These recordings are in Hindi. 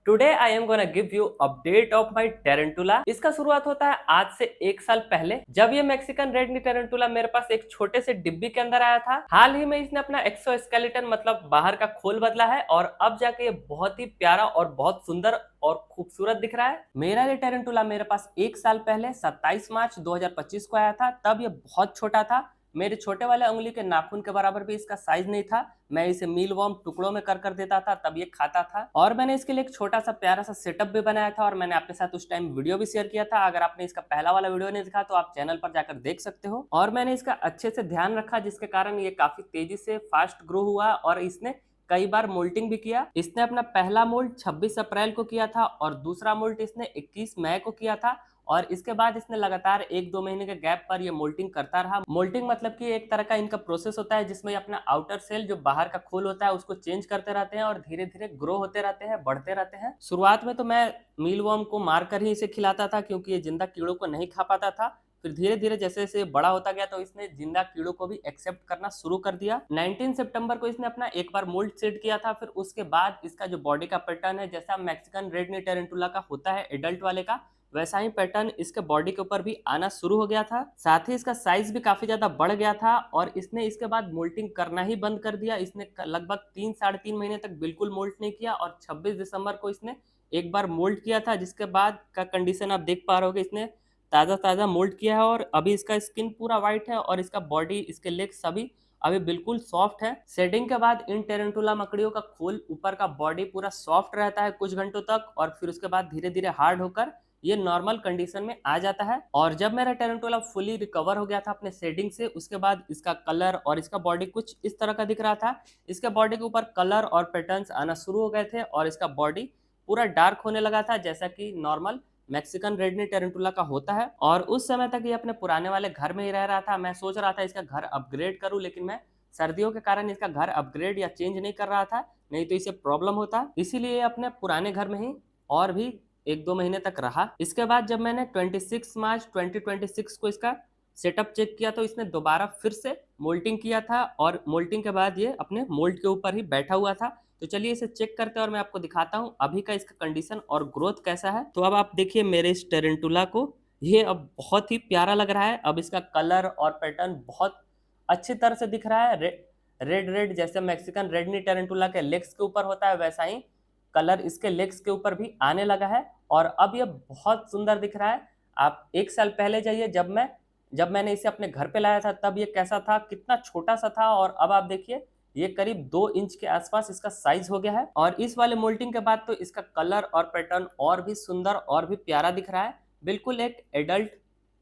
Today I am gonna give you update of my tarantula. इसका शुरुआत होता है आज से 1 साल पहले, जब ये मैक्सिकन रेडनी टेरेंटुला मेरे पास एक छोटे से डिब्बी के अंदर आया था। हाल ही में इसने अपना एक्सोस्केलेटन मतलब बाहर का खोल बदला है और अब जाके ये बहुत ही प्यारा और बहुत सुंदर और खूबसूरत दिख रहा है। मेरा ये टेरेंटुला मेरे पास 1 साल पहले 27 मार्च 2025 को आया था। तब ये बहुत छोटा था, मेरे छोटे वाले उंगली के नाखून के बराबर भी इसका साइज नहीं था। मैं इसे मीलवॉर्म टुकड़ों में कर देता था, तब ये खाता था। और मैंने इसके लिए एक छोटा सा प्यारा सा सेटअप भी बनाया था और मैंने आपके साथ उस टाइम वीडियो भी शेयर किया था। अगर आपने इसका पहला वाला वीडियो नहीं देखा तो आप चैनल पर जाकर देख सकते हो। और मैंने इसका अच्छे से ध्यान रखा, जिसके कारण ये काफी तेजी से फास्ट ग्रो हुआ और इसने कई बार मोल्टिंग भी किया। इसने अपना पहला मोल्ट 26 अप्रैल को किया था और दूसरा मोल्ट इसने 21 मई को किया था। और इसके बाद इसने लगातार 1-2 महीने के गैप पर ये मोल्टिंग करता रहा। मोल्टिंग मतलब कि एक तरह का इनका प्रोसेस होता है जिसमें अपना आउटर सेल जो बाहर का खोल होता है उसको चेंज करते रहते हैं और धीरे धीरे ग्रो होते रहते हैं, बढ़ते रहते हैं। शुरुआत में तो मैं मीलवॉर्म को मारकर ही इसे खिलाता था, क्योंकि ये जिंदा कीड़ों को नहीं खा पाता था। फिर धीरे धीरे जैसे जैसे बड़ा होता गया तो इसने जिंदा कीड़ों को भी एक्सेप्ट करना शुरू कर दिया। 19 सितंबर को इसने अपना एक बार मोल्ड सेट किया था। फिर उसके बाद इसका जो बॉडी का पैटर्न है, जैसा मैक्सिकन रेड टेरेंटुला का होता है एडल्ट वाले का, वैसा ही पैटर्न इसके बॉडी के ऊपर भी आना शुरू हो गया था। साथ ही इसका साइज भी काफी ज्यादा बढ़ गया था और इसने इसके बाद मोल्टिंग करना ही बंद कर दिया। इसने लगभग 3-3.5 महीने तक बिल्कुल मोल्ट नहीं किया और 26 दिसंबर को इसने एक बार मोल्ट किया था, जिसके बाद का कंडीशन आप देख पा रहे हो। इसने ताजा ताजा मोल्ट किया है और अभी इसका स्किन पूरा व्हाइट है और इसका बॉडी, इसके लेग्स सभी अभी बिल्कुल सॉफ्ट है। शेडिंग के बाद इन टेरेंटुला मकड़ियों का खोल ऊपर का बॉडी पूरा सॉफ्ट रहता है कुछ घंटों तक और फिर उसके बाद धीरे धीरे हार्ड होकर ये नॉर्मल कंडीशन में आ जाता है। और जब मेरा टेरेंटुला फुली रिकवर हो गया था अपने शेडिंग से, उसके बाद इसका कलर और इसका बॉडी कुछ इस तरह का दिख रहा था। इसके बॉडी के ऊपर कलर और पैटर्न्स आना शुरू हो गए थे और इसका बॉडी पूरा डार्क होने लगा था, जैसा कि नॉर्मल मैक्सिकन रेडनी टेरेंटुला का होता है। और उस समय तक ये अपने पुराने वाले घर में ही रह रहा था। मैं सोच रहा था इसका घर अपग्रेड करूं, लेकिन मैं सर्दियों के कारण इसका घर अपग्रेड या चेंज नहीं कर रहा था, नहीं तो इसे प्रॉब्लम होता। इसीलिए अपने पुराने घर में ही और भी 1-2 महीने तक रहा। इसके बाद जब मैंने 26 मार्च 2026 को इसका सेटअप चेक किया तो इसने दोबारा फिर से मोल्टिंग किया था और मोल्टिंग के बाद ये अपने मोल्ड के ऊपर ही बैठा हुआ था। तो चलिए इसे चेक करते हैं और मैं आपको दिखाता हूँ अभी का इसका कंडीशन और ग्रोथ कैसा है। तो अब आप देखिए मेरे इस टेरेंटुला को, ये अब बहुत ही प्यारा लग रहा है। अब इसका कलर और पैटर्न बहुत अच्छी तरह से दिख रहा है। रेड रेड जैसे मैक्सिकन रेडनी टेरेंटुला के लेग्स के ऊपर होता है, वैसा ही कलर इसके लेग्स के ऊपर भी आने लगा है और अब ये बहुत सुंदर दिख रहा है। आप 1 साल पहले जाइए, जब मैंने इसे अपने घर पे लाया था तब ये कैसा था, कितना छोटा सा था, और अब आप देखिए ये करीब 2 इंच के आसपास इसका साइज हो गया है। और इस वाले मोल्टिंग के बाद तो इसका कलर और पैटर्न और भी सुंदर और भी प्यारा दिख रहा है, बिल्कुल एक एडल्ट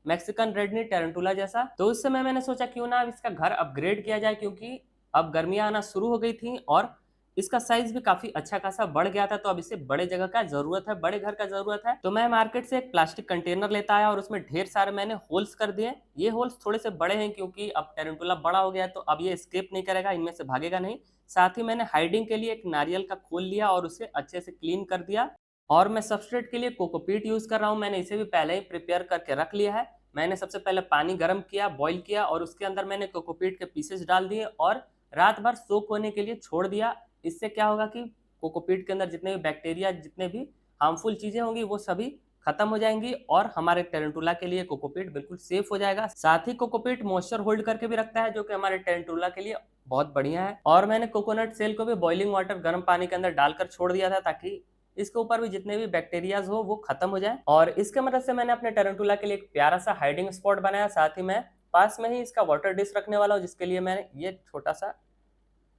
मैक्सिकन रेडनी टेरेंटुला जैसा। तो उस समय मैंने सोचा क्यों ना अब इसका घर अपग्रेड किया जाए, क्योंकि अब गर्मियां आना शुरू हो गई थी और इसका साइज भी काफी अच्छा खासा बढ़ गया था। तो अब इसे बड़े जगह का जरूरत है, बड़े घर का जरूरत है। तो मैं मार्केट से एक प्लास्टिक कंटेनर लेता आया और उसमें ढेर सारे मैंने होल्स कर दिए। ये होल्स थोड़े से बड़े हैं क्योंकि अब टेरेंटुला बड़ा हो गया है, तो अब ये एस्केप नहीं करेगा, इनमें से भागेगा नहीं। साथ ही मैंने हाइडिंग के लिए एक नारियल का खोल लिया और उसे अच्छे से क्लीन कर दिया। और मैं सबस्ट्रेट के लिए कोकोपीट यूज कर रहा हूँ। मैंने इसे भी पहले ही प्रिपेयर करके रख लिया है। मैंने सबसे पहले पानी गर्म किया, बॉईल किया और उसके अंदर मैंने कोकोपीट के पीसेस डाल दिए और रात भर सोक होने के लिए छोड़ दिया। इससे क्या होगा कि कोकोपीट के अंदर जितने भी बैक्टीरिया, जितने भी हार्मफुल चीजें होंगी वो सभी खत्म हो जाएंगी और हमारे टेरेंटुला के लिए कोकोपीट बिल्कुल सेफ हो जाएगा। साथ ही कोकोपीट मॉइस्चर होल्ड करके भी रखता है, जो कि हमारे टेरेंटुला के लिए बहुत बढ़िया है। और मैंने कोकोनट सेल को भी बॉइलिंग वाटर गर्म पानी के अंदर डालकर छोड़ दिया था, ताकि इसके ऊपर भी जितने भी बैक्टीरियाज हो वो खत्म हो जाए। और इसके मदद से मैंने अपने टेरेंटुला के लिए एक प्यारा सा हाइडिंग स्पॉट बनाया। साथ ही मैं पास में ही इसका वाटर डिश रखने वाला हूँ, जिसके लिए मैंने ये छोटा सा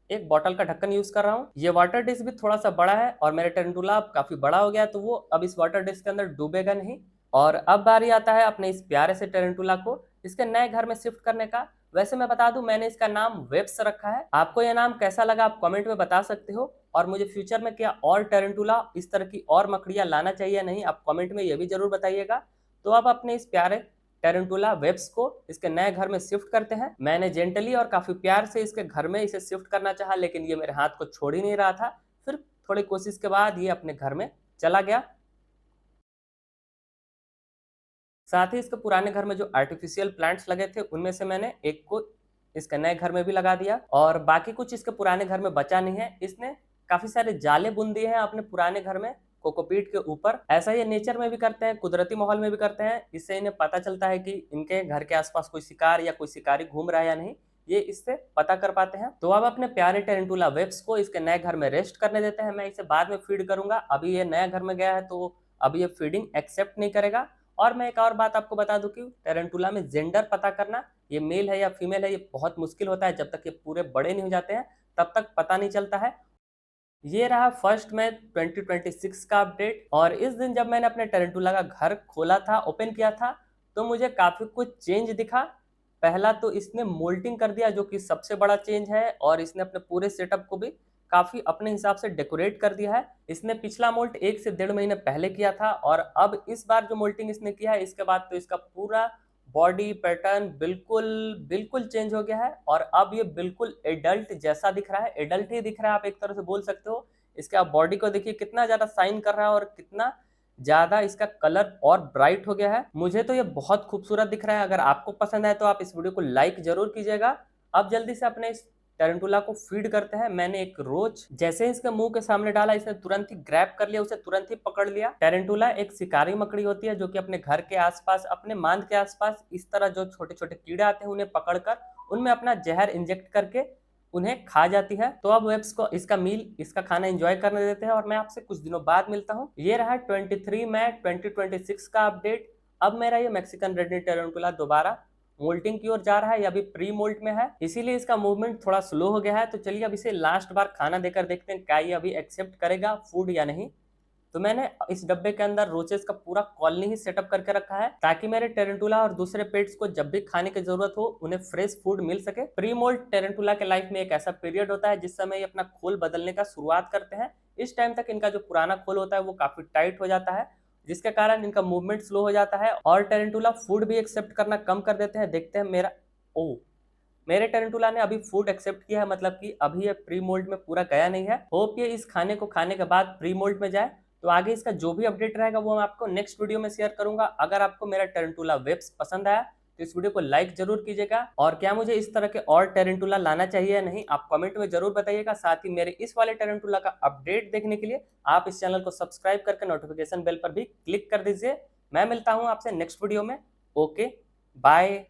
एक बॉटल का ढक्कन यूज कर रहा हूँ। ये वाटर डिश भी थोड़ा सा बड़ा है और मेरा टेरेंटुला अब काफी बड़ा हो गया, तो वो अब इस वाटर डिश के अंदर डूबेगा नहीं। और अब बारी आता है अपने इस प्यारे से टेरेंटुला को इसके नए घर में शिफ्ट करने का। वैसे मैं बता दूं, मैंने इसका नाम वेब्स रखा है। आपको यह नाम कैसा लगा आप कमेंट में बता सकते हो, और मुझे फ्यूचर में क्या और टेरेंटुला इस तरह की और मकड़ियां लाना चाहिए या नहीं, आप कमेंट में ये भी जरूर बताइएगा। तो अब अपने इस प्यारे टेरेंटुला वेब्स को इसके नए घर में शिफ्ट करते हैं। मैंने जेंटली और काफी प्यार से इसके घर में इसे शिफ्ट करना चाहा, लेकिन ये मेरे हाथ को छोड़ ही नहीं रहा था। फिर थोड़ी कोशिश के बाद ये अपने घर में चला गया। साथ ही इसके पुराने घर में जो आर्टिफिशियल प्लांट्स लगे थे उनमें से मैंने एक को इसके नए घर में भी लगा दिया, और बाकी कुछ इसके पुराने घर में बचा नहीं है। इसने काफी सारे जाले बुन दिए हैं अपने पुराने घर में कोकोपीट के ऊपर। ऐसा ये नेचर में भी करते हैं, कुदरती माहौल में भी करते हैं। इससे इन्हें पता चलता है कि इनके घर के आसपास कोई शिकार या कोई शिकारी घूम रहा है या नहीं, ये इससे पता कर पाते हैं। तो अब अपने प्यारे टेरेंटुला वेब्स को इसके नए घर में रेस्ट करने देते हैं। मैं इसे बाद में फीड करूंगा, अभी ये नया घर में गया है तो अभी ये फीडिंग एक्सेप्ट नहीं करेगा। और मैं एक और बात आपको बता दूं कि टेरेंटुला में जेंडर पता करना, ये मेल है या फीमेल है, ये बहुत मुश्किल होता है। जब तक ये पूरे बड़े नहीं हो जाते हैं तब तक पता नहीं चलता है। ये रहा 1 मई 2026 का अपडेट। और इस दिन जब मैंने अपने टेरेंटुला का घर खोला था, ओपन किया था, तो मुझे काफी कुछ चेंज दिखा। पहला तो इसने मोल्टिंग कर दिया, जो कि सबसे बड़ा चेंज है। और इसने अपने पूरे सेटअप को भी काफी अपने हिसाब से डेकोरेट कर दिया है। इसने पिछला मोल्ट 1 से 1.5 महीने पहले किया था, और अब इस बार जो मोल्टिंग इसने किया है, इसके बाद तो इसका पूरा बॉडी पैटर्न बिल्कुल बिल्कुल चेंज हो गया है। और अब ये बिल्कुल एडल्ट जैसा दिख रहा है, एडल्ट ही दिख रहा है, आप एक तरह से बोल सकते हो। इसके आप बॉडी को देखिए कितना ज्यादा शाइन कर रहा है, और कितना ज्यादा इसका कलर और ब्राइट हो गया है। मुझे तो ये बहुत खूबसूरत दिख रहा है। अगर आपको पसंद आए तो आप इस वीडियो को लाइक जरूर कीजिएगा। अब जल्दी से अपने इस टेरेंटुला को फीड करते हैं। मैंने एक रोच जैसे इसके मुंह के सामने डाला, इसने तुरंत ही ग्रैब कर लिया, उसे तुरंत ही पकड़ लिया। टेरेंटुला एक शिकारी मकड़ी होती है, जो कि अपने घर के आसपास, अपने मांद के आसपास इस तरह जो छोटे छोटे कीड़े आते हैं उन्हें पकड़कर उनमें अपना जहर इंजेक्ट करके उन्हें खा जाती है। तो अब वेब्स को इसका मील, इसका खाना एंजॉय करने देते हैं, और मैं आपसे कुछ दिनों बाद मिलता हूँ। ये रहा 23 मई 2026 का अपडेट। अब मेरा ये मैक्सिकन रेड नीड टेरेंटुला दोबारा मोल्टिंग की ओर जा रहा है, या अभी प्री मोल्ट में है, इसीलिए इसका मूवमेंट थोड़ा स्लो हो गया है। तो चलिए अब इसे लास्ट बार खाना देकर देखते हैं क्या ये अभी एक्सेप्ट करेगा फूड या नहीं। तो मैंने इस डब्बे के अंदर रोचेस का पूरा कॉलोनी ही सेटअप करके रखा है, ताकि मेरे टेरेंटुला और दूसरे पेट्स को जब भी खाने की जरूरत हो उन्हें फ्रेश फूड मिल सके। प्री मोल्ट टेरेंटुला के लाइफ में एक ऐसा पीरियड होता है जिस समय ये अपना खोल बदलने का शुरुआत करते हैं। इस टाइम तक इनका जो पुराना खोल होता है वो काफी टाइट हो जाता है, जिसके कारण इनका मूवमेंट स्लो हो जाता है, और टेरेंटुला फूड भी एक्सेप्ट करना कम कर देते हैं। देखते हैं मेरे टेरेंटुला ने अभी फूड एक्सेप्ट किया है, मतलब कि अभी ये प्री मोल्ड में पूरा गया नहीं है। होप ये इस खाने को खाने के बाद प्री मोल्ड में जाए। तो आगे इसका जो भी अपडेट रहेगा वो मैं आपको नेक्स्ट वीडियो में शेयर करूंगा। अगर आपको मेरा टेरेंटुला वेब्स पसंद आया तो इस वीडियो को लाइक जरूर कीजिएगा। और क्या मुझे इस तरह के और टेरेंटुला लाना चाहिए या नहीं, आप कमेंट में जरूर बताइएगा। साथ ही मेरे इस वाले टेरेंटुला का अपडेट देखने के लिए आप इस चैनल को सब्सक्राइब करके नोटिफिकेशन बेल पर भी क्लिक कर दीजिए। मैं मिलता हूँ आपसे नेक्स्ट वीडियो में। Okay, bye.